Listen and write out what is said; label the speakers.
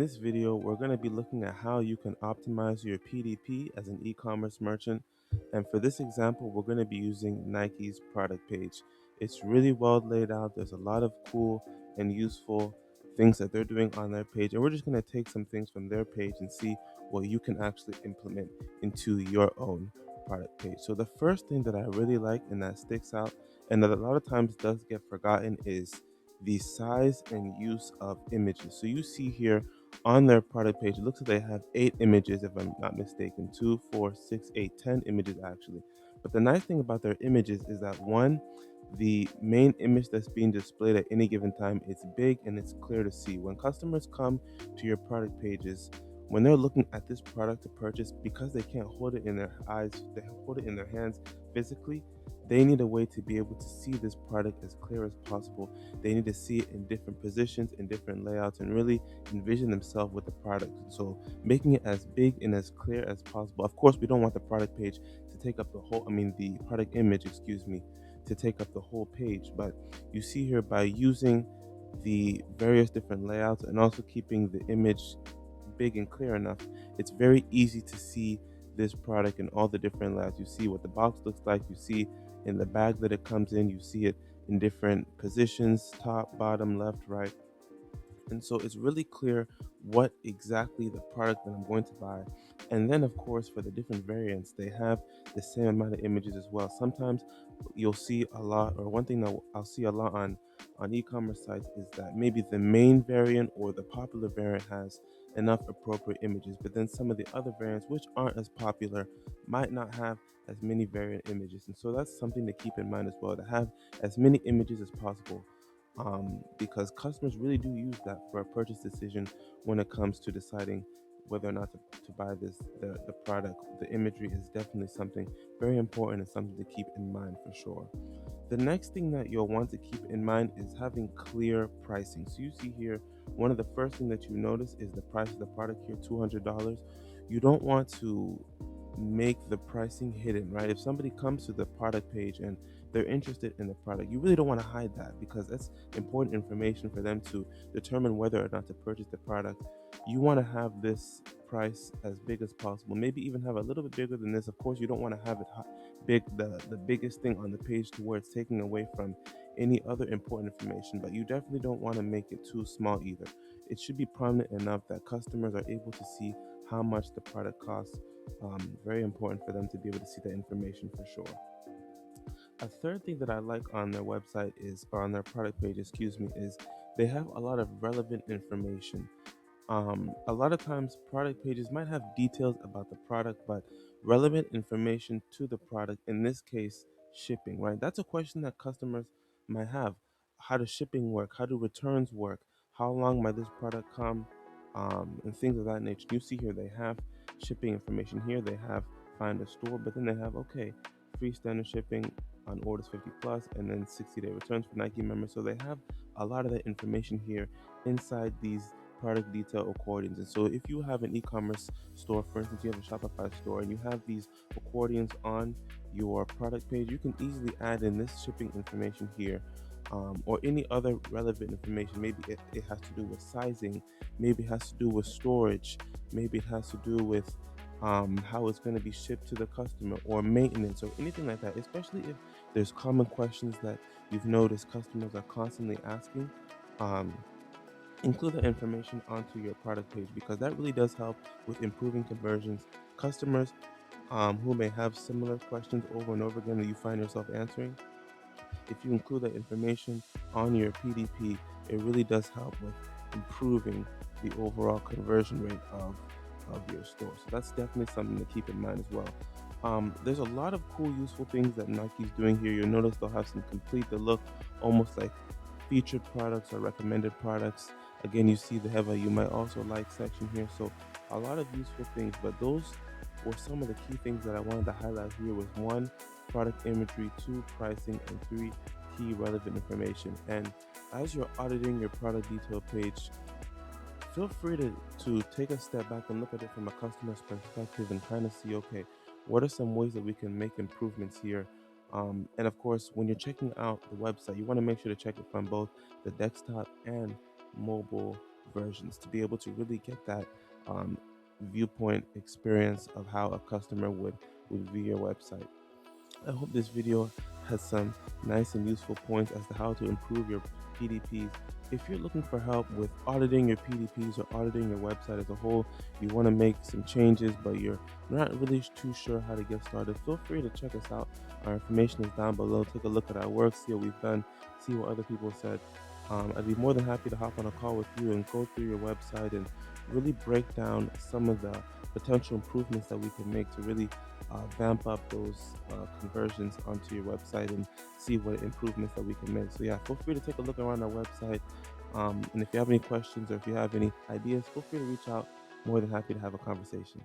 Speaker 1: this video, we're going to be looking at how you can optimize your PDP as an e-commerce merchant. And for this example, we're going to be using Nike's product page. It's really well laid out. There's a lot of cool and useful things that they're doing on their page. And we're just going to take some things from their page and see what you can actually implement into your own product page. So the first thing that I really like and that sticks out and that a lot of times does get forgotten is the size and use of images. So you see here on their product page, it looks like they have 8 images, if I'm not mistaken, 2, 4, 6, 8, 10 images actually. But the nice thing about their images is that one, the main image that's being displayed at any given time, it's big and it's clear to see. When customers come to your product pages, when they're looking at this product to purchase, because they can't hold it in their eyes, they hold it in their hands physically, they need a way to be able to see this product as clear as possible. They need to see it in different positions, in different layouts, and really envision themselves with the product. So making it as big and as clear as possible. Of course, we don't want the product page to take up the whole, the product image, excuse me, to take up the whole page. But you see here by using the various different layouts and also keeping the image big and clear enough, it's very easy to see this product in all the different layouts. You see what the box looks like, you see in the bag that it comes in, you see it in different positions, top, bottom, left, right. And so it's really clear what exactly the product that I'm going to buy. And then, of course, for the different variants, they have the same amount of images as well. Sometimes you'll see a lot, or one thing that I'll see a lot on e-commerce sites is that maybe the main variant or the popular variant has enough appropriate images, but then some of the other variants, which aren't as popular, might not have as many variant images. And so that's something to keep in mind as well, to have as many images as possible, because customers really do use that for a purchase decision when it comes to deciding whether or not to buy the product. The imagery is definitely something very important and something to keep in mind for sure. The next thing that you'll want to keep in mind is having clear pricing. So you see here, one of the first thing that you notice is the price of the product here, $200. You don't want to make the pricing hidden, right? If somebody comes to the product page and they're interested in the product, you really don't want to hide that, because that's important information for them to determine whether or not to purchase the product. You want to have this price as big as possible, maybe even have a little bit bigger than this. Of course, you don't want to have it big, the biggest thing on the page to where it's taking away from any other important information, but you definitely don't want to make it too small either. It should be prominent enough that customers are able to see how much the product costs. Very important for them to be able to see that information for sure. A third thing that I like on their website is, or on their product page, excuse me, is they have a lot of relevant information. A lot of times, product pages might have details about the product, but relevant information to the product, in this case, shipping, right? That's a question that customers might have. How does shipping work? How do returns work? How long might this product come? And things of that nature. You see here, they have shipping information here. They have find a store, but then they have, okay, free standard shipping on orders 50 plus, and then 60-day returns for Nike members. So they have a lot of that information here inside these product detail accordions. And so if you have an e-commerce store, for instance, you have a Shopify store and you have these accordions on your product page, you can easily add in this shipping information here, or any other relevant information. Maybe it has to do with sizing, maybe it has to do with storage, maybe it has to do with how it's going to be shipped to the customer, or maintenance, or anything like that, especially if there's common questions that you've noticed customers are constantly asking. um, Include that information onto your product page, because that really does help with improving conversions. Customers who may have similar questions over and over again that you find yourself answering, if you include that information on your PDP, it really does help with improving the overall conversion rate of your store. So that's definitely something to keep in mind as well. There's a lot of cool, useful things that Nike's doing here. You'll notice they'll have some complete that look almost like featured products or recommended products. Again, you see they have a you might also like section here. So a lot of useful things, but those were some of the key things that I wanted to highlight here. Was one, product imagery, two, pricing, and three, key relevant information. And as you're auditing your product detail page, feel free to take a step back and look at it from a customer's perspective and kind of see, okay, what are some ways that we can make improvements here? And of course, when you're checking out the website, you want to make sure to check it from both the desktop and mobile versions to be able to really get that um, viewpoint experience of how a customer would view your website. I hope this video has some nice and useful points as to how to improve your PDPs. If you're looking for help with auditing your PDPs or auditing your website as a whole, you want to make some changes, but you're not really too sure how to get started, feel free to check us out. Our information is down below. Take a look at our work, see what we've done, see what other people said. I'd be more than happy to hop on a call with you and go through your website and really break down some of the potential improvements that we can make to really vamp up those conversions onto your website and see what improvements that we can make. So yeah, feel free to take a look around our website. And if you have any questions or if you have any ideas, feel free to reach out. More than happy to have a conversation.